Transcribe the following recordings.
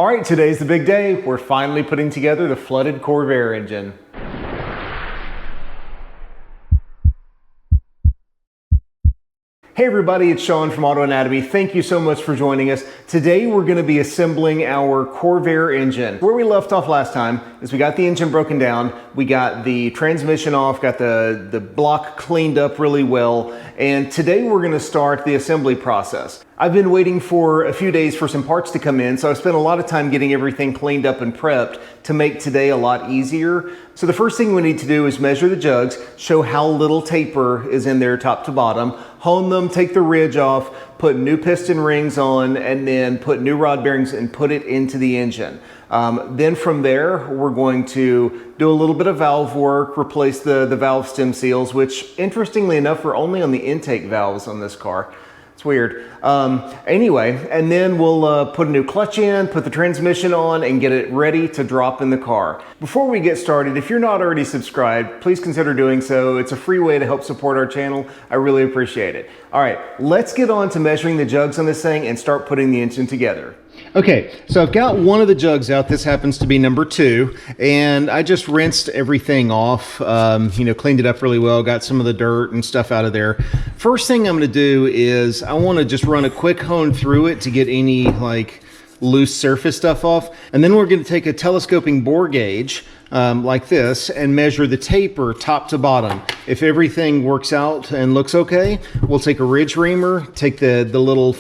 All right, today's the big day. We're finally putting together the flooded Corvair engine. Hey everybody, it's Sean from Auto Anatomy. Thank you so much for joining us. Today we're going to be assembling our Corvair engine. Where we left off last time is we got the engine broken down, we got the transmission off, got the block cleaned up really well, and today we're going to start the assembly process. I've been waiting for a few days for some parts to come in, so I've spent a lot of time getting everything cleaned up and prepped to make today a lot easier. So the first thing we need to do is measure the jugs, show how little taper is in there top to bottom, hone them, take the ridge off, put new piston rings on, and then put new rod bearings and put it into the engine. Then from there, we're going to do a little bit of valve work, replace the valve stem seals, which interestingly enough are only on the intake valves on this car. It's weird. Anyway, and then we'll put a new clutch in, put the transmission on, and get it ready to drop in the car. Before we get started, if you're not already subscribed, please consider doing so. It's a free way to help support our channel. I really appreciate it. All right, let's get on to measuring the jugs on this thing and start putting the engine together. Okay, so I've got one of the jugs out. This happens to be number 2, and I just rinsed everything off, cleaned it up really well, got some of the dirt and stuff out of there. First thing I'm going to do is I want to just run a quick hone through it to get any loose surface stuff off, and then we're going to take a telescoping bore gauge like this and measure the taper top to bottom. If everything works out and looks okay, we'll take a ridge reamer, take the little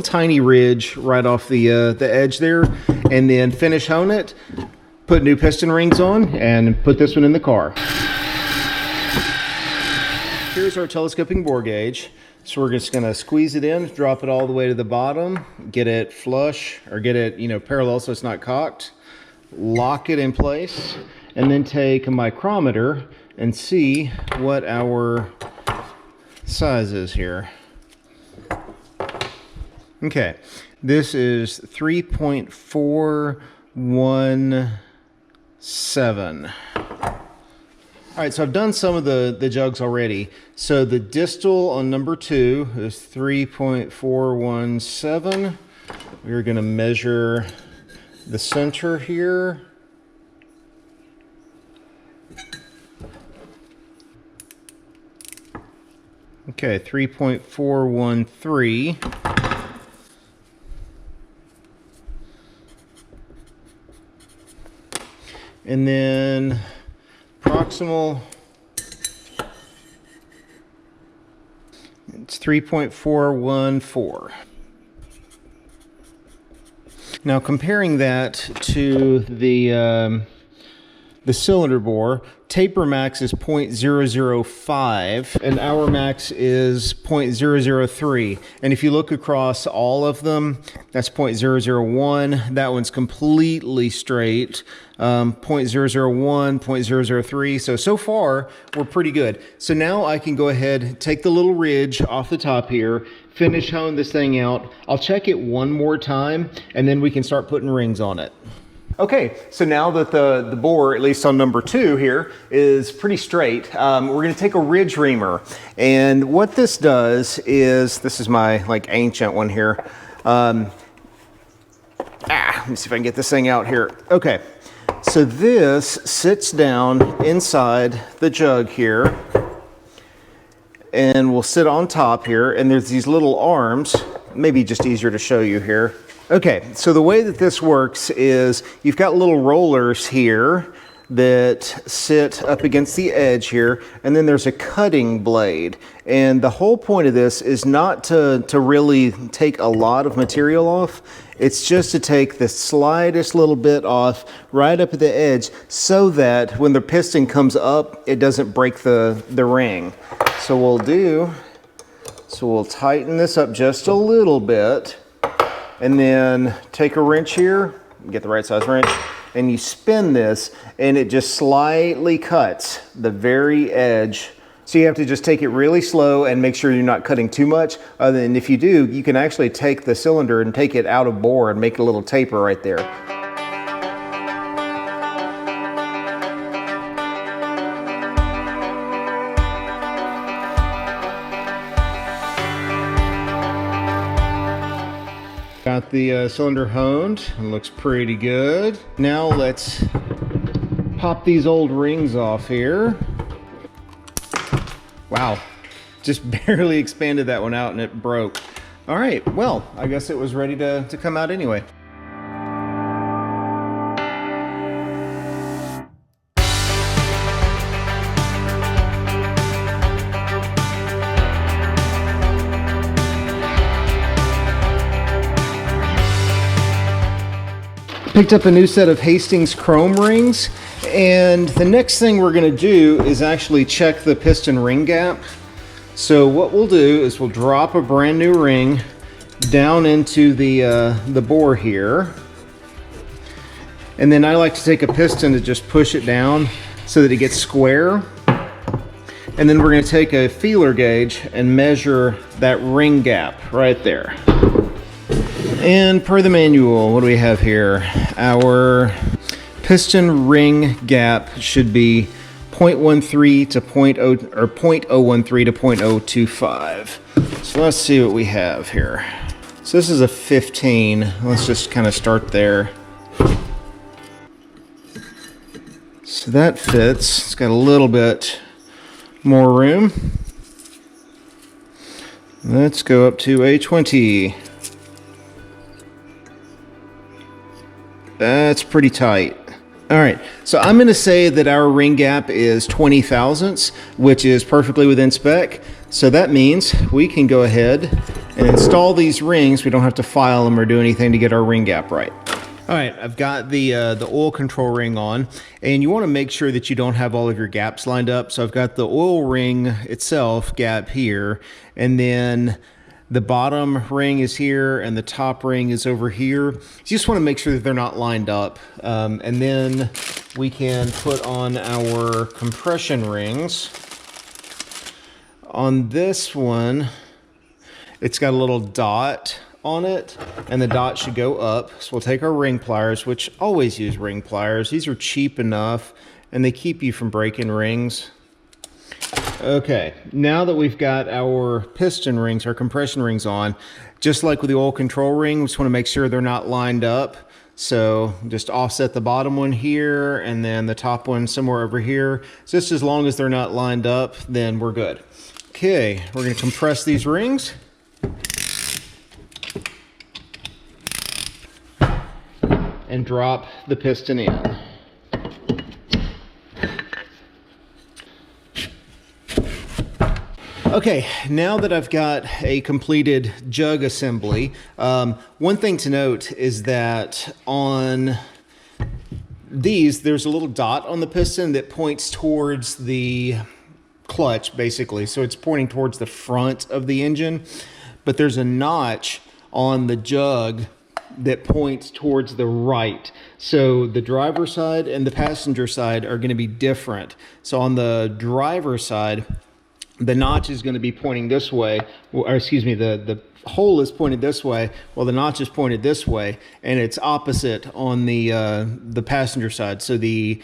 tiny ridge right off the edge there, and then finish hone it, put new piston rings on, and put this one in the car. Here's our telescoping bore gauge. So we're just going to squeeze it in, drop it all the way to the bottom, get it flush, or get it parallel so it's not cocked, lock it in place, and then take a micrometer and see what our size is here. Okay, this is 3.417. All right, so I've done some of the jugs already. So the distal on number 2 is 3.417. We're going to measure the center here. Okay, 3.413. And then proximal, it's 3.414. Now comparing that to the cylinder bore, taper max is 0.005 and our max is 0.003. And if you look across all of them, that's 0.001. That one's completely straight. 0.001, 0.003. So far, we're pretty good. So now I can go ahead, take the little ridge off the top here, finish honing this thing out. I'll check it one more time, and then we can start putting rings on it. Okay, so now that the bore, at least on number 2 here, is pretty straight, we're going to take a ridge reamer. And what this does is, this is my ancient one here. Let me see if I can get this thing out here. Okay, so this sits down inside the jug here, and will sit on top here, and there's these little arms, maybe just easier to show you here. Okay, so the way that this works is you've got little rollers here that sit up against the edge here, and then there's a cutting blade. And the whole point of this is not to really take a lot of material off. It's just to take the slightest little bit off right up at the edge so that when the piston comes up, it doesn't break the ring. So we'll tighten this up just a little bit, and then take a wrench here, get the right size wrench, and you spin this, and it just slightly cuts the very edge. So you have to just take it really slow and make sure you're not cutting too much. And if you do, you can actually take the cylinder and take it out of bore and make a little taper right there. Got got the cylinder honed. It looks pretty good. Now let's pop these old rings off here. Wow, just barely expanded that one out and it broke. All right, well, I guess it was ready to come out anyway. Picked up a new set of Hastings chrome rings, and the next thing we're going to do is actually check the piston ring gap. So what we'll do is we'll drop a brand new ring down into the bore here, and then I like to take a piston to just push it down so that it gets square, and then we're going to take a feeler gauge and measure that ring gap right there. And per the manual, what do we have here? Our piston ring gap should be 0.13 to 0.0 or 0.013 to 0.025. So let's see what we have here. So this is a 15. Let's just kind of start there. So that fits. It's got a little bit more room. Let's go up to a 20. That's pretty tight. All right, so I'm gonna say that our ring gap is 20 thousandths, which is perfectly within spec. So that means we can go ahead and install these rings. We don't have to file them or do anything to get our ring gap right. All right, I've got the oil control ring on, and you wanna make sure that you don't have all of your gaps lined up. So I've got the oil ring itself gap here, and then the bottom ring is here and the top ring is over here. So you just want to make sure that they're not lined up. And then we can put on our compression rings. On this one, it's got a little dot on it, and the dot should go up. So we'll take our ring pliers, which always use ring pliers. These are cheap enough and they keep you from breaking rings. Okay, now that we've got our piston rings, our compression rings on, just like with the oil control ring, we just want to make sure they're not lined up. So just offset the bottom one here and then the top one somewhere over here. Just as long as they're not lined up, then we're good. Okay, we're going to compress these rings. And drop the piston in. Okay, now that I've got a completed jug assembly, one thing to note is that on these, there's a little dot on the piston that points towards the clutch, basically. So it's pointing towards the front of the engine, but there's a notch on the jug that points towards the right. So the driver's side and the passenger side are going to be different. So on the driver's side, the notch is going to be pointing this way, or excuse me, the hole is pointed this way, while the notch is pointed this way, and it's opposite on the passenger side. So the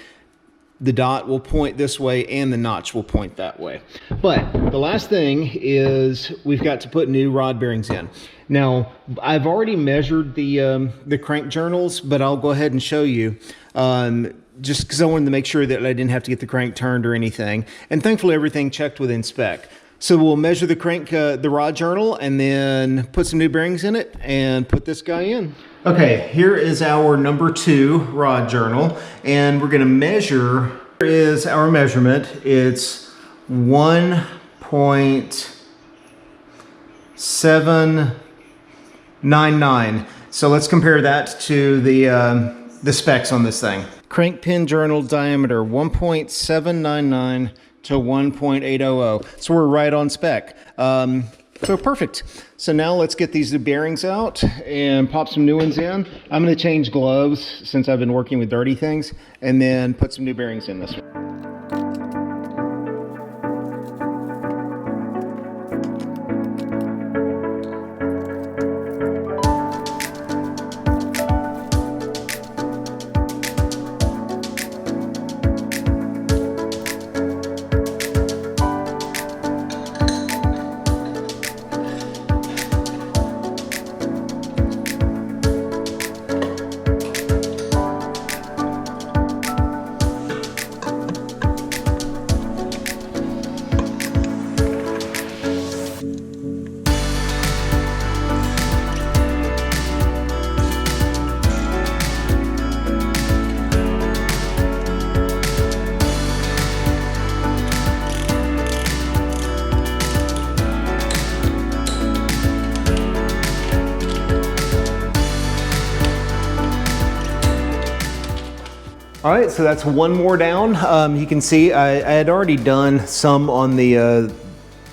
dot will point this way and the notch will point that way. But the last thing is we've got to put new rod bearings in. Now, I've already measured the crank journals, but I'll go ahead and show you. Just because I wanted to make sure that I didn't have to get the crank turned or anything. And thankfully everything checked within spec. So we'll measure the crank, the rod journal, and then put some new bearings in it and put this guy in. Okay, here is our number 2 rod journal, and we're gonna measure. Here is our measurement. It's 1.799. So let's compare that to the specs on this thing. Crank pin journal diameter 1.799 to 1.800. So we're right on spec. So perfect. So now let's get these bearings out and pop some new ones in. I'm going to change gloves since I've been working with dirty things, and then put some new bearings in this one. All right, so that's one more down. You can see I had already done some on the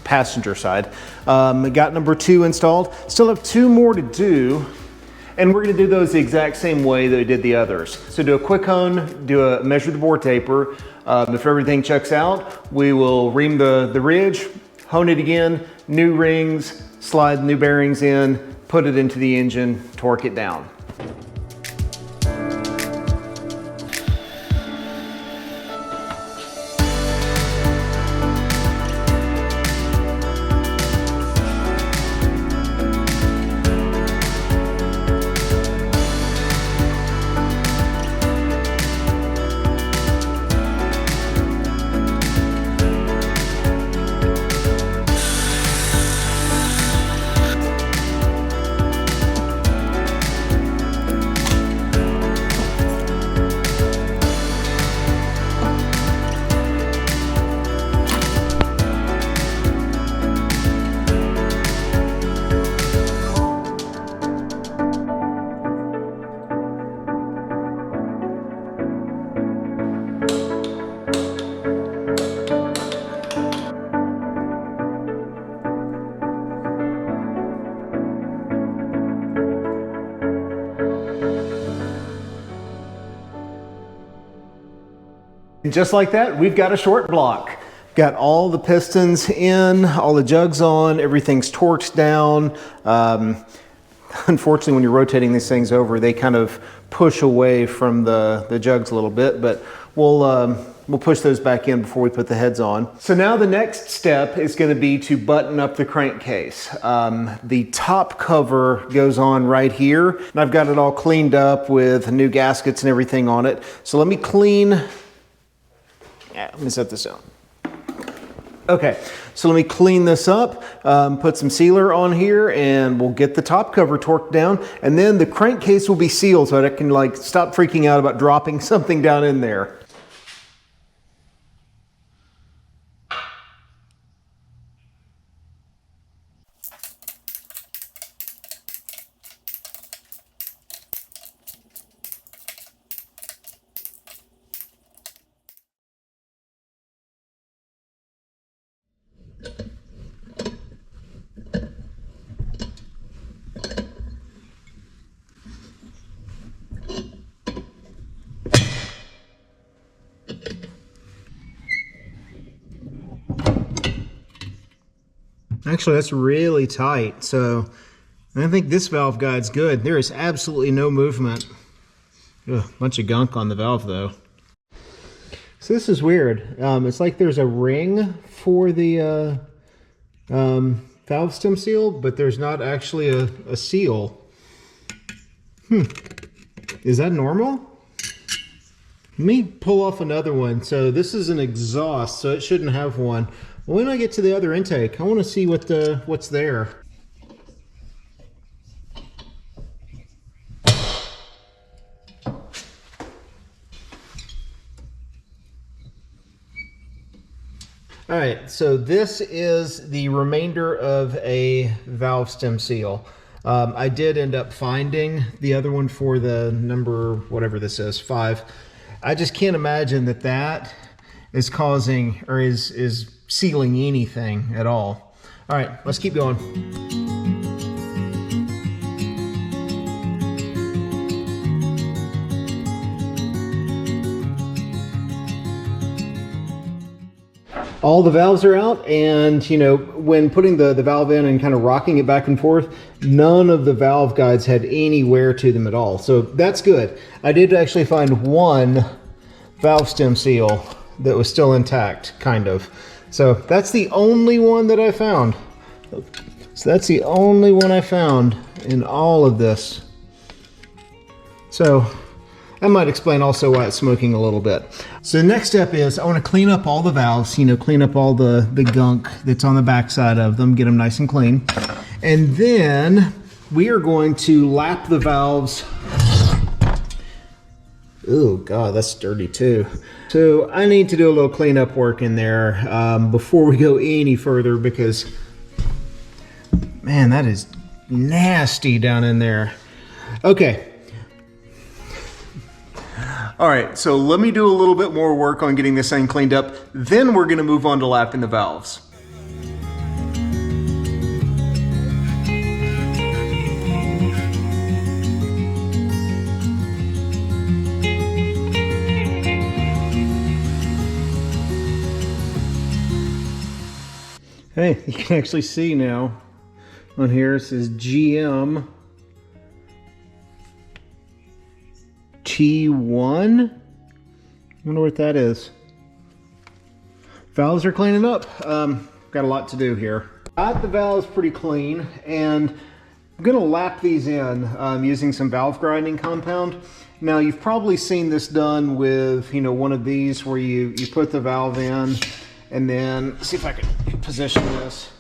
passenger side. Got number 2 installed. Still have 2 more to do, and we're gonna do those the exact same way that we did the others. So do a quick hone, measure the bore taper. If everything checks out, we will ream the ridge, hone it again, new rings, slide new bearings in, put it into the engine, torque it down. And just like that, we've got a short block. Got all the pistons in, all the jugs on, everything's torqued down. Unfortunately, when you're rotating these things over, they kind of push away from the jugs a little bit, but we'll push those back in before we put the heads on. So now the next step is going to be to button up the crankcase. The top cover goes on right here, and I've got it all cleaned up with new gaskets and everything on it. So let me let me set this down. Okay, so let me clean this up, put some sealer on here, and we'll get the top cover torqued down, and then the crankcase will be sealed so that I can stop freaking out about dropping something down in there. Actually, that's really tight, so I think this valve guide's good. There is absolutely no movement. Ugh, bunch of gunk on the valve, though. So this is weird. It's like there's a ring for the valve stem seal, but there's not actually a seal. Is that normal? Let me pull off another one. So this is an exhaust, so it shouldn't have one. When I get to the other intake, I want to see what's there. All right, so this is the remainder of a valve stem seal. I did end up finding the other one for the number, whatever this is, 5. I just can't imagine that is causing or is sealing anything at all. All right, let's keep going. All the valves are out, and when putting the valve in and kind of rocking it back and forth, none of the valve guides had any wear to them at all. So that's good. I did actually find one valve stem seal that was still intact, kind of. So that's the only one that I found. So that's the only one I found in all of this. So that might explain also why it's smoking a little bit. So the next step is I want to clean up all the valves, clean up all the gunk that's on the backside of them, get them nice and clean. And then we are going to lap the valves. Oh God, that's dirty too. So I need to do a little cleanup work in there before we go any further, because man, that is nasty down in there. Okay. All right, so let me do a little bit more work on getting this thing cleaned up. Then we're gonna move on to lapping the valves. Hey, you can actually see now on here it says GM T1. I wonder what that is. Valves are cleaning up. Got a lot to do here. Got the valves pretty clean, and I'm gonna lap these in using some valve grinding compound. Now you've probably seen this done with, one of these where you put the valve in, and then see if I can position this.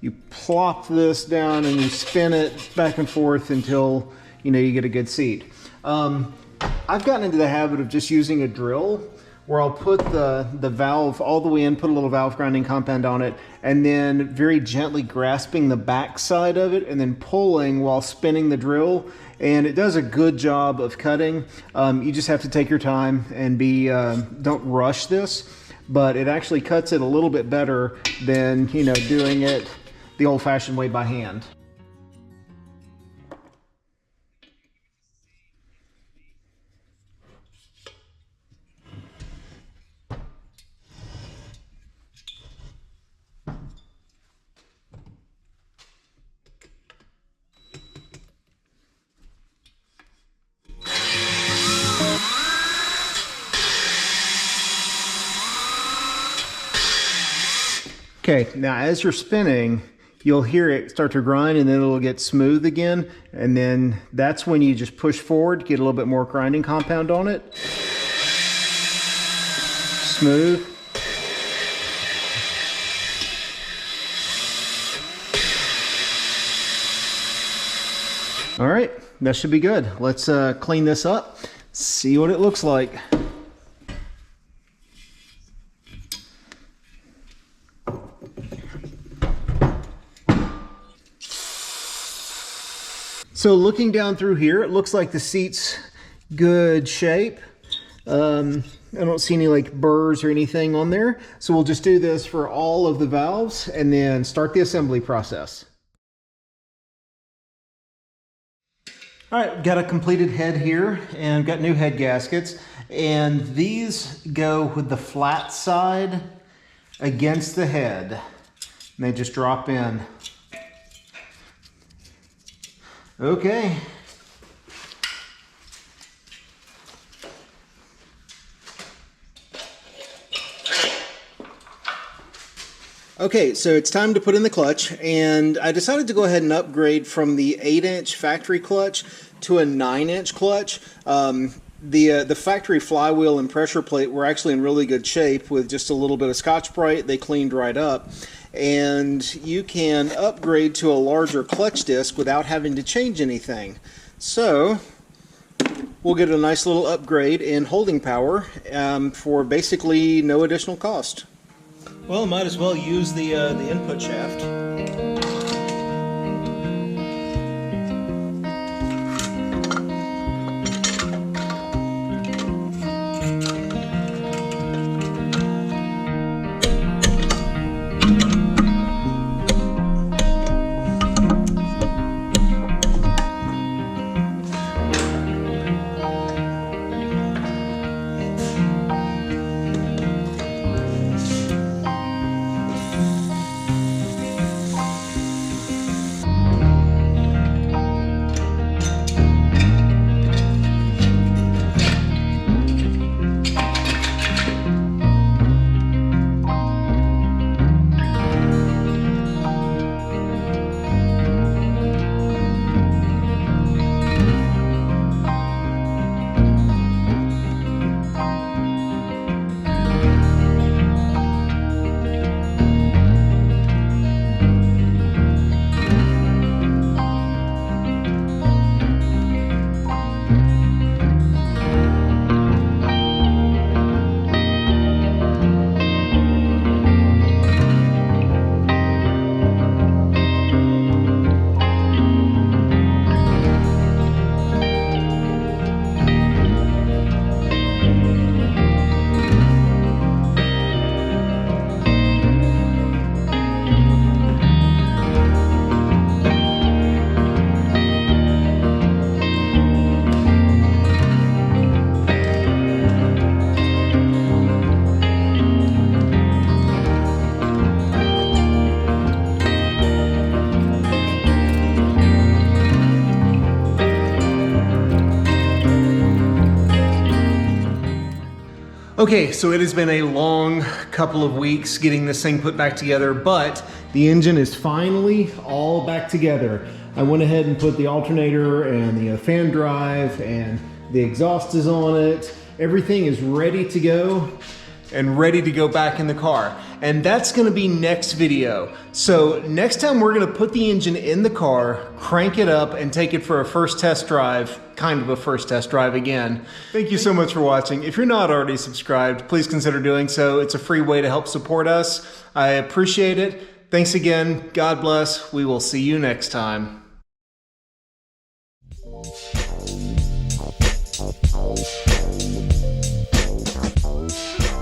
You plop this down and you spin it back and forth until you get a good seat. I've gotten into the habit of just using a drill where I'll put the valve all the way in, put a little valve grinding compound on it, and then very gently grasping the back side of it and then pulling while spinning the drill. And it does a good job of cutting. You just have to take your time and don't rush this, but it actually cuts it a little bit better than, doing it the old-fashioned way by hand. Okay, now as you're spinning, you'll hear it start to grind and then it'll get smooth again. And then that's when you just push forward, get a little bit more grinding compound on it. Smooth. All right, that should be good. Let's clean this up, see what it looks like. So looking down through here, it looks like the seat's good shape. I don't see any like burrs or anything on there. So we'll just do this for all of the valves and then start the assembly process. All right, got a completed head here and got new head gaskets. And these go with the flat side against the head. And they just drop in. Okay. Okay, so it's time to put in the clutch, and I decided to go ahead and upgrade from the 8-inch factory clutch to a 9-inch clutch. The factory flywheel and pressure plate were actually in really good shape with just a little bit of Scotch-Brite. They cleaned right up. And you can upgrade to a larger clutch disc without having to change anything. So we'll get a nice little upgrade in holding power for basically no additional cost. Well, might as well use the input shaft. Okay, so it has been a long couple of weeks getting this thing put back together, but the engine is finally all back together. I went ahead and put the alternator and the fan drive and the exhaust is on it. Everything is ready to go and ready to go back in the car. And that's gonna be next video. So next time we're gonna put the engine in the car, crank it up and take it for a first test drive, kind of a first test drive again. Thank you so much for watching. If you're not already subscribed, please consider doing so. It's a free way to help support us. I appreciate it. Thanks again. God bless. We will see you next time.